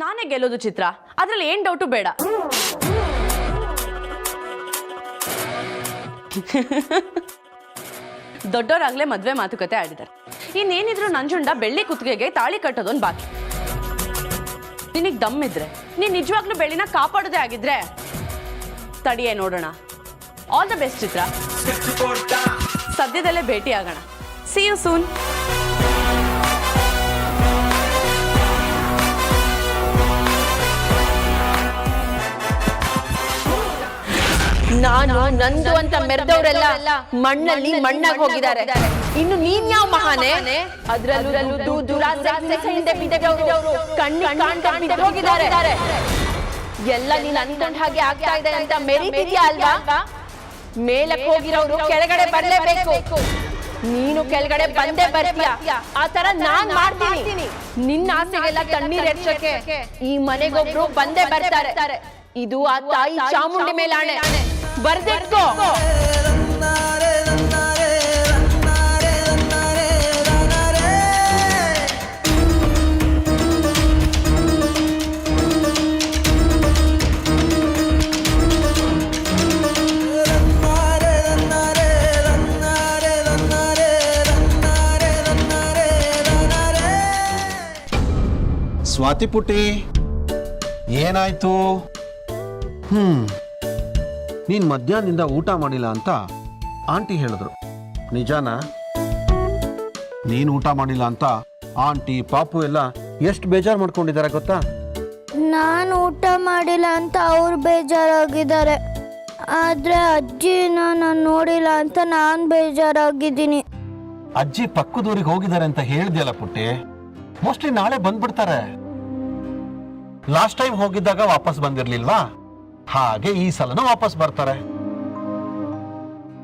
ನಾನೇ ಗೆಲ್ಲೋದು ಚಿತ್ರ, ಅದ್ರಲ್ಲಿ ಏನ್ ಡೌಟು ಬೇಡ. ದೊಡ್ಡವರಾಗ್ಲೇ ಮದ್ವೆ ಮಾತುಕತೆ ಆಡಿದ್ದಾರೆ. ಇನ್ನೇನಿದ್ರು ನಂಜುಂಡ ಬೆಳ್ಳಿ ಕುತ್ತಿಗೆಗೆ ತಾಳಿ ಕಟ್ಟೋದೊಂದು ಬಾಕಿ. ನಿನಗ್ ದಮ್ಮಿದ್ರೆ ನೀನ್ ನಿಜವಾಗ್ಲೂ ಬೆಳ್ಳಿನ ಕಾಪಾಡೋದೇ ಆಗಿದ್ರೆ ತಡಿಯೇ ನೋಡೋಣ. All the best Chitra. ಸದ್ಯದಲ್ಲೇ ಭೇಟಿ ಆಗೋಣ. See you soon. ನಾನು ನಂದು ಅಂತ ಮೆರೆದವರೆಲ್ಲ ಮಣ್ಣಲ್ಲಿ ಮಣ್ಣಾಗಿ ಹೋಗಿದ್ದಾರೆ. ಇನ್ನು ನೀನ್ ಯಾವ ಮಹಾನೆ? ಅದ್ರಲ್ಲೂ ಹೋಗಿದ್ದಾರೆ. ಎಲ್ಲ ನೀನ್ ಅನ್ಕೊಂಡ್ ಹಾಗೆ ಆಗ್ತಾ ಇದೆ ಅಂತ ಮೆರೀತಿದ್ಯಾ ಅಲ್ವಾ? ಮೇಲಕ್ಕೆ ಹೋಗಿರೋರು ಕೆಳಗಡೆ ಬರ್ಲೇಬೇಕು. ನೀನು ಕೆಳಗಡೆ ಬಂದೇ ಬರ್ತೀಯ. ಆ ತರ ನಾನ್ ಮಾಡ್ತೀನಿ. ನಿನ್ನ ಆಸೆಗೆಲ್ಲ ತಣ್ಣೀರ್ ಎರ್ಚಕ್ಕೆ ಈ ಮನೆಗೊಬ್ರು ಬಂದೇ ಬರ್ತಾರೆ. ಇದು ಆ ತಾಯಿ ಚಾಮುಂಡಿ ಮೇಲಾಣೆ. ಬರ್ದೆಟ್ಕೋ. ಸ್ವಾತಿ ಪುಟ್ಟಿ, ಏನಾಯ್ತು? ನೀನ್ ಮಧ್ಯಾಹ್ನದಿಂದ ಊಟ ಮಾಡಿಲ್ಲ ಅಂತ ಆಂಟಿ ಹೇಳಿದ್ರು, ನಿಜಾನಾ? ನೀನ್ ಊಟ ಮಾಡಿಲ್ಲ ಅಂತ ಆಂಟಿ ಪಾಪು ಎಲ್ಲ ಎಷ್ಟು ಬೇಜಾರು ಮಾಡ್ಕೊಂಡಿದ್ದಾರೆ ಗೊತ್ತಾ? ನಾನು ಊಟ ಮಾಡಿಲ್ಲ ಅಂತ ಅವ್ರು ಬೇಜಾರಾಗಿದ್ದಾರೆ, ಆದ್ರೆ ಅಜ್ಜಿನ ನಾನು ನೋಡಿಲ್ಲ ಅಂತ ನಾನು ಬೇಜಾರಾಗಿದ್ದೀನಿ. ಅಜ್ಜಿ ಪಕ್ಕದೂರಿಗೆ ಹೋಗಿದ್ದಾರೆ ಅಂತ ಹೇಳಿದ್ಯಲ್ಲ ಪುಟ್ಟಿ, ಮೋಸ್ಟ್ಲಿ ನಾಳೆ ಬಂದ್ಬಿಡ್ತಾರೆ. ಲಾಸ್ಟ್ ಟೈಮ್ ಹೋಗಿದ್ದಾಗ ವಾಪಸ್ ಬಂದಿರ್ಲಿಲ್ವಾ? ಹಾಗೆ ಈ ಸಲನೂ ವಾಪಸ್ ಬರ್ತಾರೆ.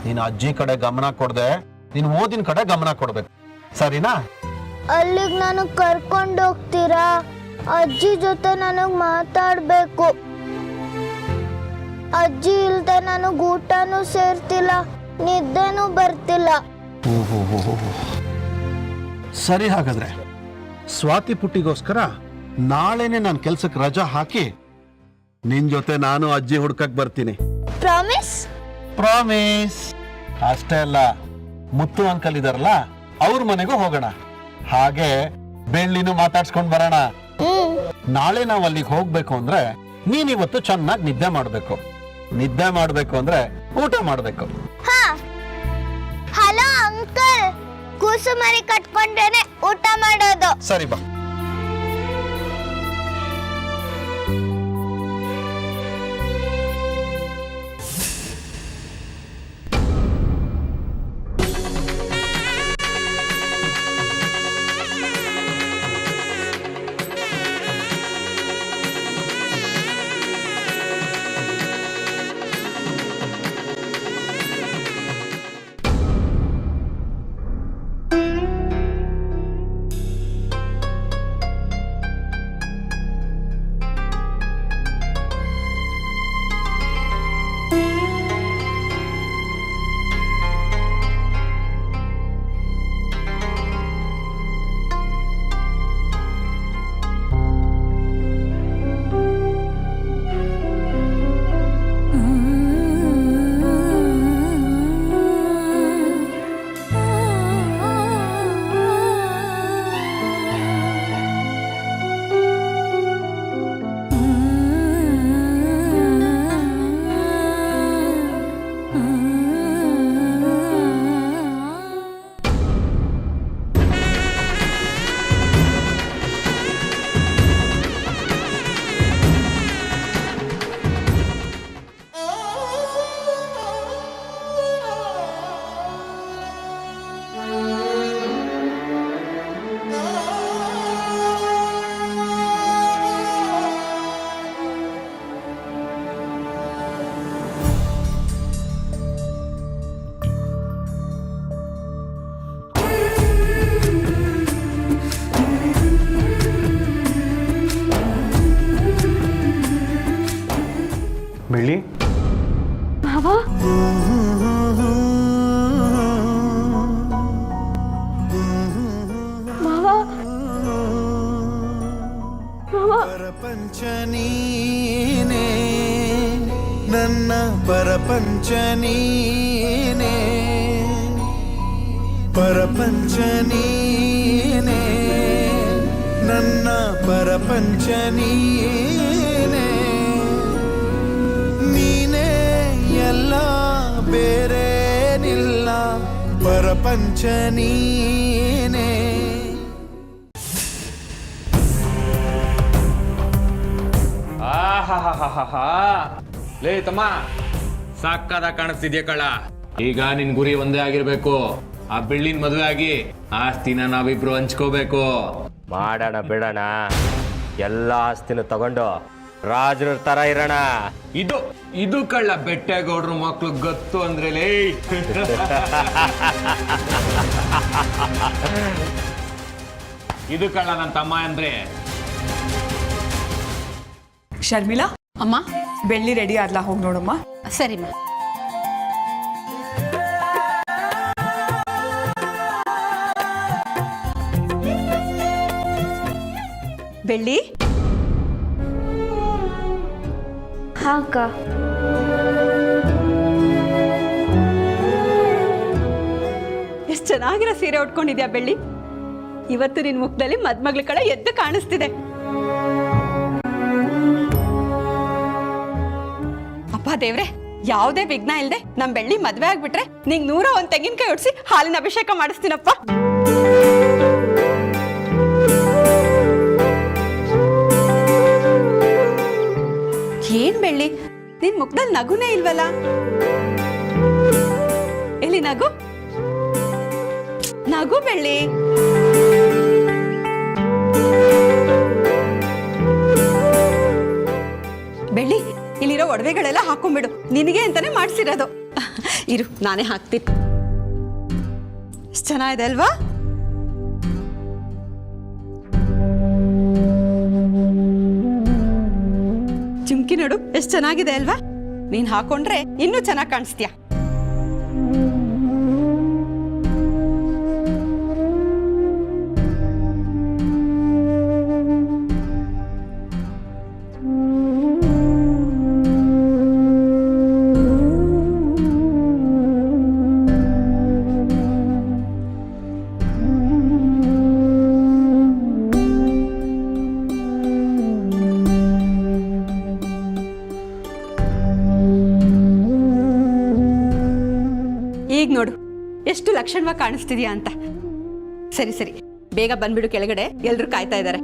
ನೀನು ಅಜ್ಜಿ ಕಡೆ ಗಮನ ಕೊಡದೆ ನೀನು ಓದಿನ ಕಡೆ ಗಮನ ಕೊಡ್ಬೇಕು, ಸರಿನಾ? ಅಲ್ಲಿಗೆ ನಾನು ಕರ್ಕೊಂಡು ಹೋಗ್ತೀರಾ? ಅಜ್ಜಿ ಜೊತೆ ನನಗೆ ಮಾತಾಡ್ಬೇಕು. ಅಜ್ಜಿ ಇಲ್ದೆ ನನಗೆ ಊಟನೂ ಸೇರ್ತಿಲ್ಲ, ನಿದ್ದೆನೂ ಬರ್ತಿಲ್ಲ. ಸರಿ, ಹಾಗಾದ್ರೆ ಸ್ವಾತಿ ಪುಟ್ಟಿಗೋಸ್ಕರ ನಾಳೆನೆ ನಾನು ಕೆಲ್ಸಕ್ಕೆ ರಜಾ ಹಾಕಿ ನಿನ್ ಜೊತೆ ನಾನು ಅಜ್ಜಿ ಹುಡ್ಕಕ್ ಬರ್ತೀನಿ. ಪ್ರಾಮಿಸ್? ಪ್ರಾಮಿಸ್. ಅಷ್ಟೇ ಅಲ್ಲ, ಮುತ್ತು ಅಂಕಲ್ ಇದಾರಲ್ಲ ಅವ್ರ ಮನೆಗೂ ಹೋಗೋಣ, ಹಾಗೆ ಬೆಳ್ಳಿನೂ ಮಾತಾಡ್ಸ್ಕೊಂಡ್ ಬರೋಣ. ನಾಳೆ ನಾವು ಅಲ್ಲಿಗೆ ಹೋಗ್ಬೇಕು ಅಂದ್ರೆ ನೀನ್ ಇವತ್ತು ಚೆನ್ನಾಗಿ ನಿದ್ದೆ ಮಾಡ್ಬೇಕು ಅಂದ್ರೆ ಊಟ ಮಾಡ್ಬೇಕು. ಹಲೋ ಅಂಕಲ್, ಕೂಸು ಮರಿ ಕಟ್ಕೊಂಡ್ರೇನೆ ಊಟ ಮಾಡೋದು. ಸರಿ ಬಾ. ಬೆಳ್ಳಿ ಮಾವ, ಮಾವ, ಮಾವ ಪರಪಂಚ ನೀನೇ ನನ್ನ ಪರಪಂಚ ನೀನೇ ಪರಪಂಚ ನೀನೇ ನನ್ನ ಪರಪಂಚ ನೀನೇ ನೀನೇ ಎಲ್ಲ ಬೇರೇನಿಲ್ಲ ಪರಪಂಚ ನೀನೇ ಆಹಾಹಾಹಾಹಾ. ಲೇ ತಮ್ಮ ಸಾಕಾದ ಕಾಣಿಸ್ತಿದ್ಯಾ ಕಳ್ಳ. ಈಗ ನಿನ್ ಗುರಿ ಒಂದೇ ಆಗಿರ್ಬೇಕು, ಆ ಬೆಳ್ಳಿನ ಮದುವೆ ಆಗಿ ಆಸ್ತಿನ ನಾವಿಬ್ರು ಹಂಚ್ಕೋಬೇಕು. ಮಾಡೋಣ ಬಿಡೋಣ, ಎಲ್ಲ ಆಸ್ತಿನ ತಗೊಂಡು ರಾಜರ ತರ ಇರೋಣ. ಇದು ಇದು ಕಳ್ಳ ಬೆಟ್ಟೆಗೌಡ್ರು ಮಕ್ಳು ಗೊತ್ತು ಅಂದ್ರೆ ಲೇ. ಇದು ಕಳ್ಳ ನನ್ನ ತಮ್ಮ ಅಂದ್ರೆ. ಶರ್ಮಿಳಾ, ಅಮ್ಮ ಬೆಳ್ಳಿ ರೆಡಿ ಆದ್ಲಾ? ಹೋಗಿ ನೋಡಮ್ಮ. ಸರಿಮ್ಮ. ಬೆಳ್ಳಿ, ಹಾ ಅಕ್ಕ. ಎಷ್ಟು ಚೆನ್ನಾಗಿರೋ ಸೀರೆ ಉಟ್ಕೊಂಡಿದ್ಯಾ ಬೆಳ್ಳಿ. ಇವತ್ತು ನಿನ್ ಮುಖದಲ್ಲಿ ಮದ್ಮಗ್ಳ ಕಡೆ ಎದ್ದು ಕಾಣಿಸ್ತಿದೆ. ಅಪ್ಪ ದೇವ್ರೆ, ಯಾವುದೇ ವಿಘ್ನ ಇಲ್ದೆ ನಮ್ ಬೆಳ್ಳಿ ಮದ್ವೆ ಆಗ್ಬಿಟ್ರೆ ನಿಂಗ್ 101 ತೆಂಗಿನಕಾಯಿ ಹೊಡ್ಸಿ ಹಾಲಿನ ಅಭಿಷೇಕ ಮಾಡಿಸ್ತೀನಪ್ಪ. ಏನ್ ಬೆಳ್ಳಿ, ನಿನ್ ಮುಖದಲ್ಲಿ ನಗುನೇ ಇಲ್ವಲ್ಲ? ಎಲ್ಲಿ ನಗು? ನಗು ಬೆಳ್ಳಿ. ಬೆಳ್ಳಿ, ಇಲ್ಲಿರೋ ಒಡವೆಗಳೆಲ್ಲ ಹಾಕೊಂಡ್ಬಿಡು, ನಿನಗೆ ಅಂತಾನೆ ಮಾಡ್ಸಿರೋದು. ಇರು, ನಾನೇ ಹಾಕ್ತೀನಿ. ಎಷ್ಟ್ ಚೆನ್ನಾಗಿದೆ ಅಲ್ವಾ? ಚುಮ್ಕಿ ನೋಡು, ಎಷ್ಟ್ ಚೆನ್ನಾಗಿದೆ ಅಲ್ವಾ? ನೀನ್ ಹಾಕೊಂಡ್ರೆ ಇನ್ನೂ ಚೆನ್ನಾಗಿ ಕಾಣಿಸ್ತೀಯ. ಈಗ ನೋಡು ಎಷ್ಟು ಲಕ್ಷಣವಾಗಿ ಕಾಣಿಸ್ತಿದ್ಯಾ ಅಂತ. ಸರಿ ಸರಿ, ಬೇಗ ಬಂದ್ಬಿಡು ಕೆಳಗಡೆ, ಎಲ್ರು ಕಾಯ್ತಾ ಇದ್ದಾರೆ.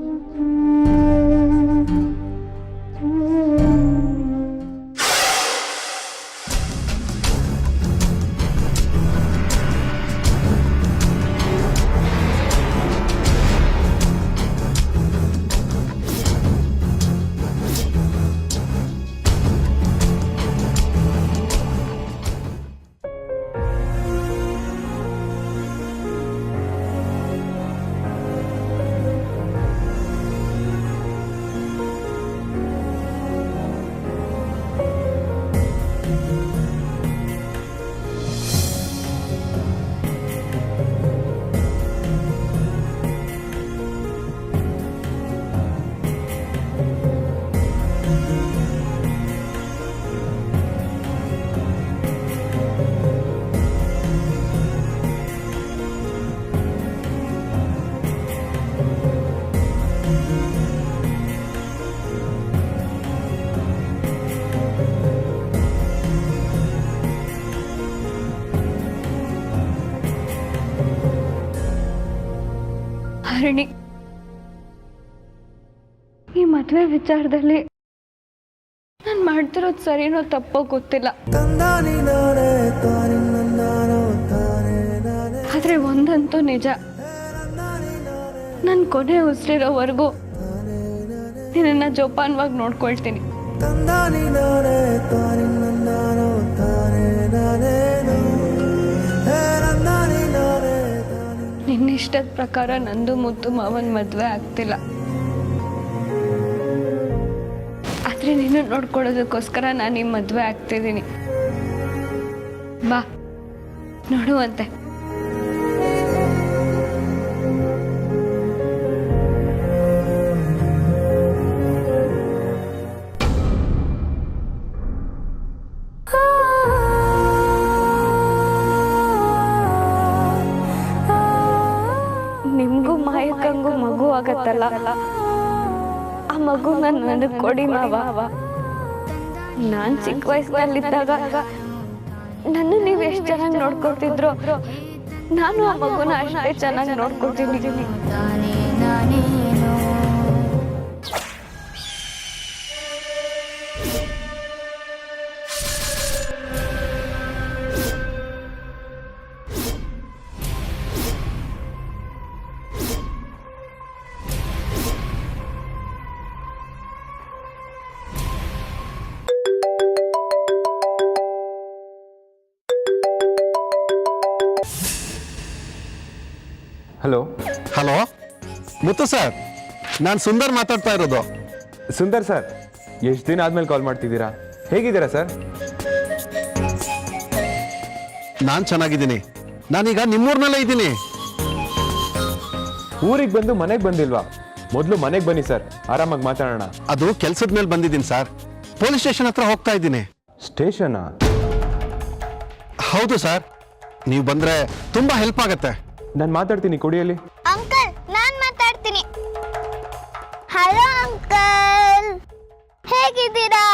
ಹರಿಣಿ, ಈ ಮದುವೆ ವಿಚಾರದಲ್ಲಿ ನಾನು ಮಾಡ್ತಿರೋದು ಸರಿನೋ ತಪ್ಪೋ ಗೊತ್ತಿಲ್ಲ. ಆದ್ರೆ ಒಂದಂತೂ ನಿಜ, ನನ್ನ ಕೊನೆ ಉಸಿರಿರೋವರೆಗೂ ನಿನ್ನ ಜೋಪಾನವಾಗಿ ನೋಡ್ಕೊಳ್ತೀನಿ. ನಿನ್ನಿಷ್ಟದ ಪ್ರಕಾರ ನಂದು ಮುದ್ದು ಮಾವನ್ ಮದುವೆ ಆಗ್ತಿಲ್ಲ. ಆದ್ರೆ ನೀನು ನೋಡ್ಕೊಳ್ಳೋದಕ್ಕೋಸ್ಕರ ನಾನು ಈ ಮದುವೆ ಆಗ್ತಿದ್ದೀನಿ. ಬಾ ನೋಡುವಂತೆ. ಆ ಮಗು ನನಗೆ ಕೊಡಿ ಮಾವ. ನಾನ್ ಚಿಕ್ಕ ವಯಸ್ಸಿನಲ್ಲಿದ್ದಾಗ ನನ್ನ ನೀವು ಎಷ್ಟು ಚೆನ್ನಾಗಿ ನೋಡ್ಕೊತಿದ್ರು, ನಾನು ಆ ಮಗುನ ಅಷ್ಟೇ ಚೆನ್ನಾಗಿ ನೋಡ್ಕೊತೀನಿ. ಹಲೋ ಹಲೋ ಮುತ್ತು ಸರ್, ನಾನು ಸುಂದರ್ ಮಾತಾಡ್ತಾ ಇರೋದು. ಸುಂದರ್ ಸರ್, ಎಷ್ಟು ದಿನ ಆದ್ಮೇಲೆ ಕಾಲ್ ಮಾಡ್ತಿದ್ದೀರಾ? ಹೇಗಿದ್ದೀರಾ ಸರ್? ನಾನು ಚೆನ್ನಾಗಿದ್ದೀನಿ. ನಾನೀಗ ನಿಮ್ಮೂರ್ನಲ್ಲೇ ಇದ್ದೀನಿ. ಊರಿಗೆ ಬಂದು ಮನೆಗೆ ಬಂದಿಲ್ವಾ? ಮೊದಲು ಮನೆಗೆ ಬನ್ನಿ ಸರ್, ಆರಾಮಾಗಿ ಮಾತಾಡೋಣ. ಅದು ಕೆಲ್ಸದ ಮೇಲೆ ಬಂದಿದ್ದೀನಿ ಸರ್. ಪೊಲೀಸ್ ಸ್ಟೇಷನ್ ಹತ್ರ ಹೋಗ್ತಾ ಇದ್ದೀನಿ. ಸ್ಟೇಷನಾ? ಹೌದು ಸರ್, ನೀವು ಬಂದ್ರೆ ತುಂಬಾ ಹೆಲ್ಪ್ ಆಗತ್ತೆ. ನಾನು ಮಾತಾಡ್ತೀನಿ, ಕೊಡಿಯಲ್ಲಿ. ಅಂಕಲ್, ನಾನ್ ಮಾತಾಡ್ತೀನಿ. ಹಲೋ ಅಂಕಲ್, ಹೇಗಿದ್ದೀರಾ?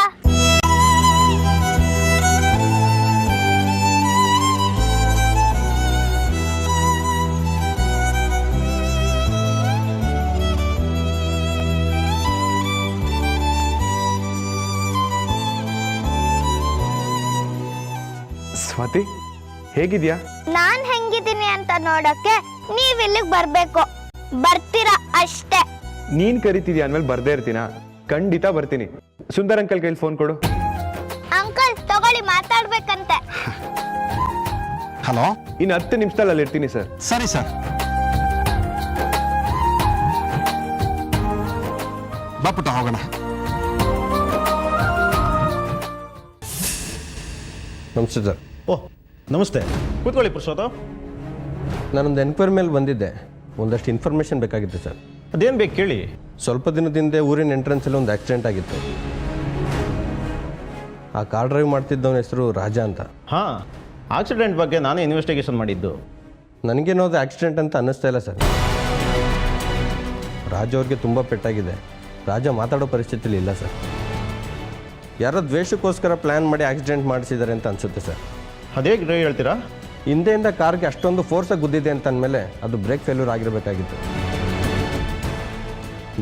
ಸ್ವಾತಿ, ಹೇಗಿದ್ಯಾ? ನಾನ್ ಹೆಂಗಿದ್ದೀನಿ ಅಂತ ನೋಡಕ್ಕೆ ನೀವ್ ಇಲ್ಲಿಗೆ ಬರ್ಬೇಕು. ಬರ್ತೀರಾ ಅಷ್ಟೇ. ನೀನ್ ಕರಿತಿದ್ಯಾ ಅಂದ್ಮೇಲೆ ಬರ್ದೇ ಇರ್ತೀನಾ? ಖಂಡಿತ ಬರ್ತೀನಿ. ಸುಂದರ್ ಅಂಕಲ್ ಕೈಲಿ ಫೋನ್ ಕೊಡು. ಅಂಕಲ್ ತಗೊಳ್ಳಿ, ಮಾತಾಡ್ಬೇಕಂತೆ. ಹಲೋ, ಇನ್ನು 10 ನಿಮಿಷದಲ್ಲಿ ಅಲ್ಲಿ ಇರ್ತೀನಿ ಸರ್. ಸರಿ ಸರ್, ಬಾಪುಟ ಹೋಗೋಣ. ನಮಸ್ತೆ ಸರ್. ಓಹ್ ನಮಸ್ತೆ, ಕೂತ್ಕೊಳ್ಳಿ ಪುರುಷೋತ್ತಮ್. ನಾನೊಂದು ಎನ್ಕ್ವೈರಿ ಮೇಲೆ ಬಂದಿದ್ದೆ. ಒಂದಷ್ಟು ಇನ್ಫಾರ್ಮೇಷನ್ ಬೇಕಾಗಿತ್ತು ಸರ್. ಅದೇನು ಬೇಕು ಕೇಳಿ. ಸ್ವಲ್ಪ ದಿನದಿಂದ ಊರಿನ ಎಂಟ್ರೆನ್ಸಲ್ಲಿ ಒಂದು ಆಕ್ಸಿಡೆಂಟ್ ಆಗಿತ್ತು. ಆ ಕಾರ್ ಡ್ರೈವ್ ಮಾಡ್ತಿದ್ದವನ ಹೆಸರು ರಾಜ ಅಂತ. ಹಾಂ, ಆಕ್ಸಿಡೆಂಟ್ ಬಗ್ಗೆ ನಾನೇ ಇನ್ವೆಸ್ಟಿಗೇಷನ್ ಮಾಡಿದ್ದು. ನನಗೇನೋ ಅದು ಆಕ್ಸಿಡೆಂಟ್ ಅಂತ ಅನ್ನಿಸ್ತಾ ಇಲ್ಲ ಸರ್. ರಾಜ ಅವ್ರಿಗೆ ತುಂಬ ಪೆಟ್ಟಾಗಿದೆ. ರಾಜ ಮಾತಾಡೋ ಪರಿಸ್ಥಿತಿಲಿ ಇಲ್ಲ ಸರ್. ಯಾರೋ ದ್ವೇಷಕ್ಕೋಸ್ಕರ ಪ್ಲ್ಯಾನ್ ಮಾಡಿ ಆಕ್ಸಿಡೆಂಟ್ ಮಾಡಿಸಿದ್ದಾರೆ ಅಂತ ಅನಿಸುತ್ತೆ ಸರ್. ಅದೇ ಡ್ರೈವ್ ಹೇಳ್ತೀರಾ? ಹಿಂದೆಯಿಂದ ಕಾರ್ಗೆ ಅಷ್ಟೊಂದು ಫೋರ್ಸಾಗಿ ಗುದ್ದಿದೆ ಅಂತ ಅಂದಮೇಲೆ ಅದು ಬ್ರೇಕ್ ಫೇಲ್ಯೂರ್ ಆಗಿರಬೇಕಾಗಿತ್ತು.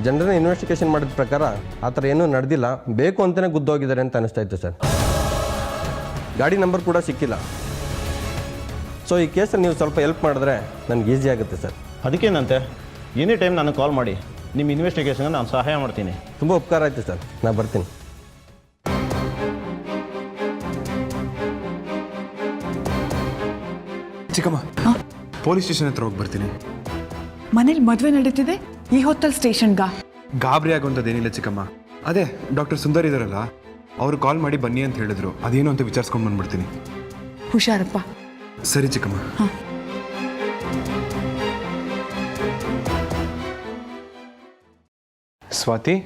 ಜನರನ್ನ ಇನ್ವೆಸ್ಟಿಗೇಷನ್ ಮಾಡಿದ ಪ್ರಕಾರ ಆ ಥರ ಏನೂ ನಡೆದಿಲ್ಲ, ಬೇಕು ಅಂತಲೇ ಗುದ್ದೋಗಿದ್ದಾರೆ ಅಂತ ಅನಿಸ್ತಾ ಇತ್ತು ಸರ್. ಗಾಡಿ ನಂಬರ್ ಕೂಡ ಸಿಕ್ಕಿಲ್ಲ. ಸೊ ಈ ಕೇಸಲ್ಲಿ ನೀವು ಸ್ವಲ್ಪ ಹೆಲ್ಪ್ ಮಾಡಿದ್ರೆ ನನಗೆ ಈಸಿ ಆಗುತ್ತೆ ಸರ್. ಅದಕ್ಕೇನಂತೆ, ಎನಿ ಟೈಮ್ ನನಗೆ ಕಾಲ್ ಮಾಡಿ. ನಿಮ್ಮ ಇನ್ವೆಸ್ಟಿಗೇಷನ್ಗೆ ನಾನು ಸಹಾಯ ಮಾಡ್ತೀನಿ. ತುಂಬ ಉಪಕಾರ ಆಯಿತು ಸರ್, ನಾನು ಬರ್ತೀನಿ. ಚಿಕ್ಕಮ್ಮ, ಪೊಲೀಸ್ ಸ್ಟೇಷನ್ ಹತ್ರ ಹೋಗಿ ಬರ್ತೀನಿ. ಮನೇಲಿ ಮದುವೆ ನಡೀತಿದೆ, ಈ ಹೊತ್ತಲ್ಲಿ ಸ್ಟೇಷನ್ಗಾ? ಗಾಬರಿ ಆಗೋಂಥದ್ದೇನಿಲ್ಲ ಚಿಕ್ಕಮ್ಮ. ಅದೇ ಡಾಕ್ಟರ್ ಸುಂದರ್ ಇದಾರಲ್ಲ, ಅವರು ಕಾಲ್ ಮಾಡಿ ಬನ್ನಿ ಅಂತ ಹೇಳಿದ್ರು. ಅದೇನು ಅಂತ ವಿಚಾರಿಸ್ಕೊಂಡು ಬಂದ್ಬಿಡ್ತೀನಿ. ಹುಷಾರಪ್ಪ. ಸರಿ ಚಿಕ್ಕಮ್ಮ. ಸ್ವಾತಿ,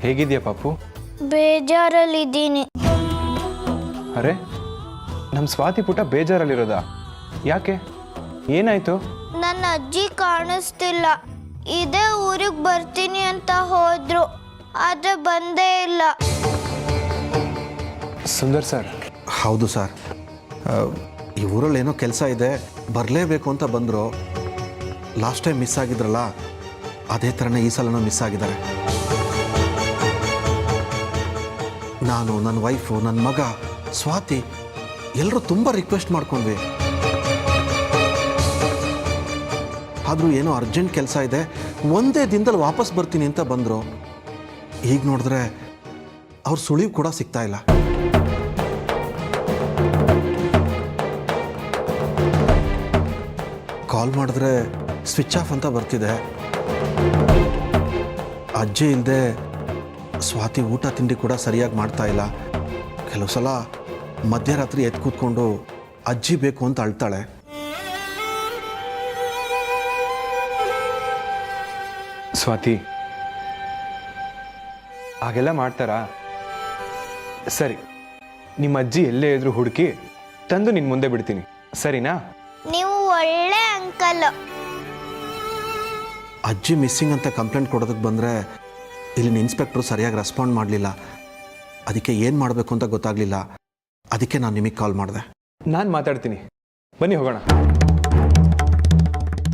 ಹೇಗಿದ್ಯಾ ಪಾಪು? ಬೇಜಾರಲ್ಲಿದ್ದೀನಿ. ಅರೆ, ನಮ್ಮ ಸ್ವಾತಿ ಪುಟ ಬೇಜಾರಲ್ಲಿರೋದಾ? ಯಾಕೆ, ಏನಾಯ್ತು? ನನ್ನ ಅಜ್ಜಿ ಕಾಣಿಸ್ತಿಲ್ಲ. ಇದೇ ಊರಿಗೆ ಬರ್ತೀನಿ ಅಂತ ಹೋದ್ರು, ಆದ್ರೆ ಬಂದೇ ಇಲ್ಲ. ಸುಂದರ್ ಸರ್. ಹೌದು ಸರ್, ಈ ಊರಲ್ಲಿ ಏನೋ ಕೆಲಸ ಇದೆ, ಬರಲೇಬೇಕು ಅಂತ ಬಂದರು. ಲಾಸ್ಟ್ ಟೈಮ್ ಮಿಸ್ ಆಗಿದ್ರಲ್ಲ, ಅದೇ ಥರನೇ ಈ ಸಲನೂ ಮಿಸ್ ಆಗಿದ್ದಾರೆ. ನಾನು, ನನ್ನ ವೈಫು, ನನ್ನ ಮಗ ಸ್ವಾತಿ ಎಲ್ಲರೂ ತುಂಬ ರಿಕ್ವೆಸ್ಟ್ ಮಾಡ್ಕೊಂಡ್ವಿ. ಆದರೂ ಏನೋ ಅರ್ಜೆಂಟ್ ಕೆಲಸ ಇದೆ, ಒಂದೇ ದಿನದಲ್ಲಿ ವಾಪಸ್ ಬರ್ತೀನಿ ಅಂತ ಬಂದರು. ಈಗ ನೋಡಿದ್ರೆ ಅವ್ರ ಸುಳಿವು ಕೂಡ ಸಿಗ್ತಾ ಇಲ್ಲ. ಕಾಲ್ ಮಾಡಿದ್ರೆ ಸ್ವಿಚ್ ಆಫ್ ಅಂತ ಬರ್ತಿದೆ. ಅಜ್ಜಿ ಇಲ್ಲದೆ ಸ್ವಾತಿ ಊಟ ತಿಂಡಿ ಕೂಡ ಸರಿಯಾಗಿ ಮಾಡ್ತಾ ಇಲ್ಲ. ಕೆಲವು ಸಲ ಮಧ್ಯರಾತ್ರಿ ಎದ್ದು ಕೂತ್ಕೊಂಡು ಅಜ್ಜಿ ಬೇಕು ಅಂತ ಅಳ್ತಾಳೆ. ಸ್ವಾತಿ, ಹಾಗೆಲ್ಲ ಮಾಡ್ತಾರಾ? ಸರಿ, ನಿಮ್ಮ ಅಜ್ಜಿ ಎಲ್ಲೇ ಇದ್ರು ಹುಡುಕಿ ತಂದು ನಿನ್ನ ಮುಂದೆ ಬಿಡ್ತೀನಿ, ಸರಿನಾ? ನೀವು ಒಳ್ಳೆ ಅಂಕಲ್. ಅಜ್ಜಿ ಮಿಸ್ಸಿಂಗ್ ಅಂತ ಕಂಪ್ಲೇಂಟ್ ಕೊಡೋದಕ್ಕೆ ಬಂದರೆ ಇಲ್ಲಿನ ಇನ್ಸ್ಪೆಕ್ಟ್ರು ಸರಿಯಾಗಿ ರೆಸ್ಪಾಂಡ್ ಮಾಡಲಿಲ್ಲ. ಅದಕ್ಕೆ ಏನು ಮಾಡಬೇಕು ಅಂತ ಗೊತ್ತಾಗಲಿಲ್ಲ. ಅದಕ್ಕೆ ನಾನು ನಿಮಗೆ ಕಾಲ್ ಮಾಡಿದೆ. ನಾನು ಮಾತಾಡ್ತೀನಿ, ಬನ್ನಿ ಹೋಗೋಣ.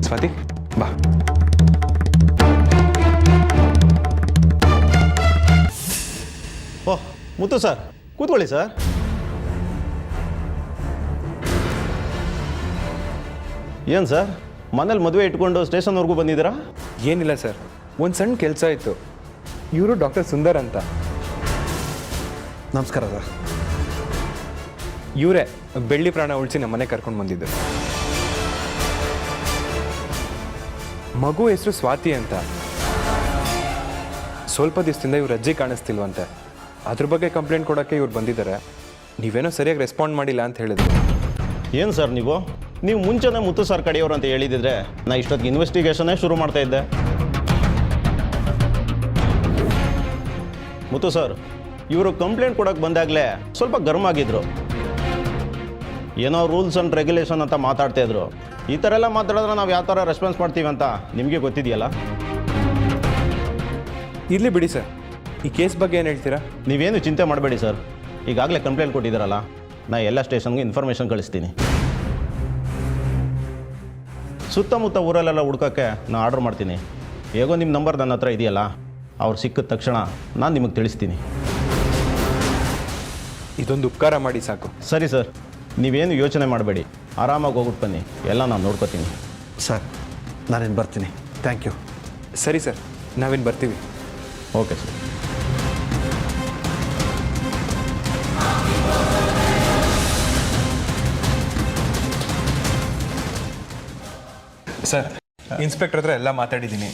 ಸ್ವಾತಿ ಬಾ. ಓಹ್ ಮುತ್ತು ಸರ್, ಕೂತ್ಕೊಳ್ಳಿ ಸರ್. ಏನು ಸರ್, ಮನೇಲಿ ಮದುವೆ ಇಟ್ಕೊಂಡು ಸ್ಟೇಷನ್ವರೆಗೂ ಬಂದಿದ್ದೀರಾ? ಏನಿಲ್ಲ ಸರ್, ಒಂದು ಸಣ್ಣ ಕೆಲಸ ಇತ್ತು. ಇವರು ಡಾಕ್ಟರ್ ಸುಂದರ್ ಅಂತ. ನಮಸ್ಕಾರ ಸರ್. ಇವರೇ ಬೆಳ್ಳಿ ಪ್ರಾಣ ಉಳಿಸಿ ನಮ್ಮ ಮನೆ ಕರ್ಕೊಂಡು ಬಂದಿದ್ದು. ಮಗು ಹೆಸರು ಸ್ವಾತಿ ಅಂತ. ಸ್ವಲ್ಪ ದಿವಸದಿಂದ ಇವ್ರ ಅಜ್ಜಿ ಕಾಣಿಸ್ತಿಲ್ವಂತೆ. ಅದ್ರ ಬಗ್ಗೆ ಕಂಪ್ಲೇಂಟ್ ಕೊಡೋಕ್ಕೆ ಇವ್ರು ಬಂದಿದ್ದಾರೆ. ನೀವೇನೋ ಸರಿಯಾಗಿ ರೆಸ್ಪಾಂಡ್ ಮಾಡಿಲ್ಲ ಅಂತ ಹೇಳಿದ್ರು. ಏನು ಸರ್ ನೀವು ಮುಂಚೆನೇ ಮುತ್ತು ಸರ್ ಕಡೆಯವರು ಅಂತ ಹೇಳಿದಿದ್ರೆ ನಾ ಇಷ್ಟೊತ್ತಿಗೆ ಇನ್ವೆಸ್ಟಿಗೇಷನ್ನೇ ಶುರು ಮಾಡ್ತಾ ಇದ್ದೆ. ಮುತ್ತು ಸರ್, ಇವರು ಕಂಪ್ಲೇಂಟ್ ಕೊಡೋಕೆ ಬಂದಾಗಲೇ ಸ್ವಲ್ಪ ಗರ್ಮ್ ಆಗಿದ್ರು. ಏನೋ ರೂಲ್ಸ್ ಆ್ಯಂಡ್ ರೆಗ್ಯುಲೇಷನ್ ಅಂತ ಮಾತಾಡ್ತಾ ಇದ್ರು. ಈ ಥರ ಎಲ್ಲ ಮಾತಾಡಿದ್ರೆ ನಾವು ಯಾವ ಥರ ರೆಸ್ಪಾನ್ಸ್ ಮಾಡ್ತೀವಿ ಅಂತ ನಿಮಗೆ ಗೊತ್ತಿದೆಯಲ್ಲ. ಇರಲಿ ಬಿಡಿ ಸರ್, ಈ ಕೇಸ್ ಬಗ್ಗೆ ಏನು ಹೇಳ್ತೀರಾ? ನೀವೇನು ಚಿಂತೆ ಮಾಡಬೇಡಿ ಸರ್. ಈಗಾಗಲೇ ಕಂಪ್ಲೇಂಟ್ ಕೊಟ್ಟಿದ್ದಾರಲ್ಲ, ನಾ ಎಲ್ಲ ಸ್ಟೇಷನ್ಗೆ ಇನ್ಫಾರ್ಮೇಷನ್ ಕಳಿಸ್ತೀನಿ. ಸುತ್ತಮುತ್ತ ಊರಲ್ಲೆಲ್ಲ ಹುಡ್ಕೋಕ್ಕೆ ನಾನು ಆರ್ಡರ್ ಮಾಡ್ತೀನಿ. ಹೇಗೋ ನಿಮ್ಮ ನಂಬರ್ ನನ್ನ ಹತ್ರ ಇದೆಯಲ್ಲ, ಅವ್ರು ಸಿಕ್ಕಿದ ತಕ್ಷಣ ನಾನು ನಿಮಗೆ ತಿಳಿಸ್ತೀನಿ. ಇದೊಂದು ಉಪಕಾರ ಮಾಡಿ ಸಾಕು. ಸರಿ ಸರ್, ನೀವೇನು ಯೋಚನೆ ಮಾಡಬೇಡಿ, ಆರಾಮಾಗಿ ಹೋಗ್ಬಿಟ್ಟು ಬನ್ನಿ, ಎಲ್ಲ ನಾನು ನೋಡ್ಕೋತೀನಿ. ಸರ್, ನಾನೇನು ಬರ್ತೀನಿ. Thank you. ಸರಿ ಸರ್, ನಾವೇನು ಬರ್ತೀವಿ. Okay sir. ಸರ್, ಇನ್ಸ್ಪೆಕ್ಟರ್ ಹತ್ರ ಎಲ್ಲ ಮಾತಾಡಿದ್ದೀನಿ.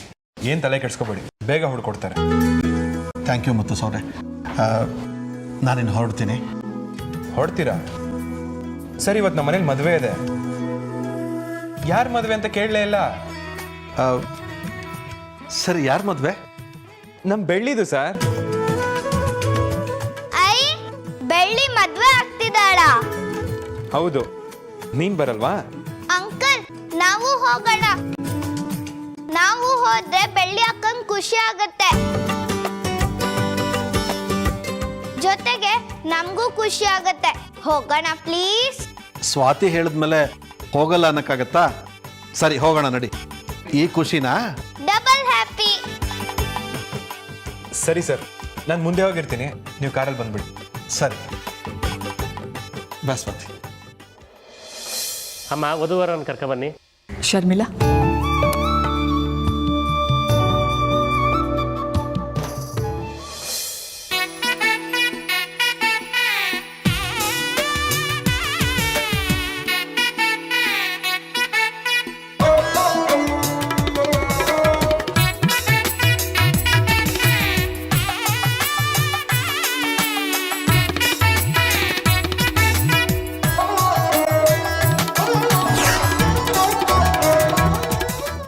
ಏನು ತಲೆ ಕೆಡಿಸ್ಕೋಬೇಡಿ, ಬೇಗ ಹುಡ್ಕೊಡ್ತಾರೆ. ಥ್ಯಾಂಕ್ ಯು ಮುತ್ತು ಸೌರೆ. ನಾನಿನ್ನು ಹೊರಡ್ತೀನಿ. ಹೊಡ್ತೀರಾ? ಸರ್, ಇವತ್ತು ನಮ್ಮ ಮನೇಲಿ ಮದುವೆ ಇದೆ. ಯಾರು ಮದುವೆ ಅಂತ ಕೇಳಲೇ ಇಲ್ಲ. ಸರಿ, ಯಾರು ಮದುವೆ? ನಮ್ಮ ಬೆಳ್ಳಿದು ಸರ್. ಐ, ಬೆಳ್ಳಿ ಮದ್ವೆ ಆಗ್ತಿದ್ದಾಳ? ಹೌದು. ನೀನ್ ಬರಲ್ವಾ? ಅಂಕಲ್, ನಾವು ಹೋಗೋಣ. ನಾವು ಹೋದ್ರೆ ಬೆಳ್ಳಿ ಅಕ್ಕಂಗ್ ಖುಷಿ ಆಗತ್ತೆ, ಜೊತೆಗೆ ನಮಗೂ ಖುಷಿ ಆಗತ್ತೆ. ಹೋಗೋಣ ಪ್ಲೀಸ್. ಸ್ವಾತಿ ಹೇಳಿದ್ಮೇಲೆ ಹೋಗಲ್ಲ ಅನ್ನಕ್ಕಾಗತ್ತಾ? ಸರಿ, ಹೋಗೋಣ ನಡಿ. ಈ ಖುಷಿನಾ ಡಬಲ್ ಹ್ಯಾಪಿ. ಸರಿ ಸರ್, ನಾನು ಮುಂದೆ ಹೋಗಿರ್ತೀನಿ, ನೀವು ಕಾರಲ್ಲಿ ಬಂದ್ಬಿಡಿ. ಸರಿ, ಬಾ ಸ್ವಾತಿ. ಅಮ್ಮ, ವಧುವರನ್ನು ಕರ್ಕೊಬನ್ನಿ. ಶರ್ಮಿಳಾ,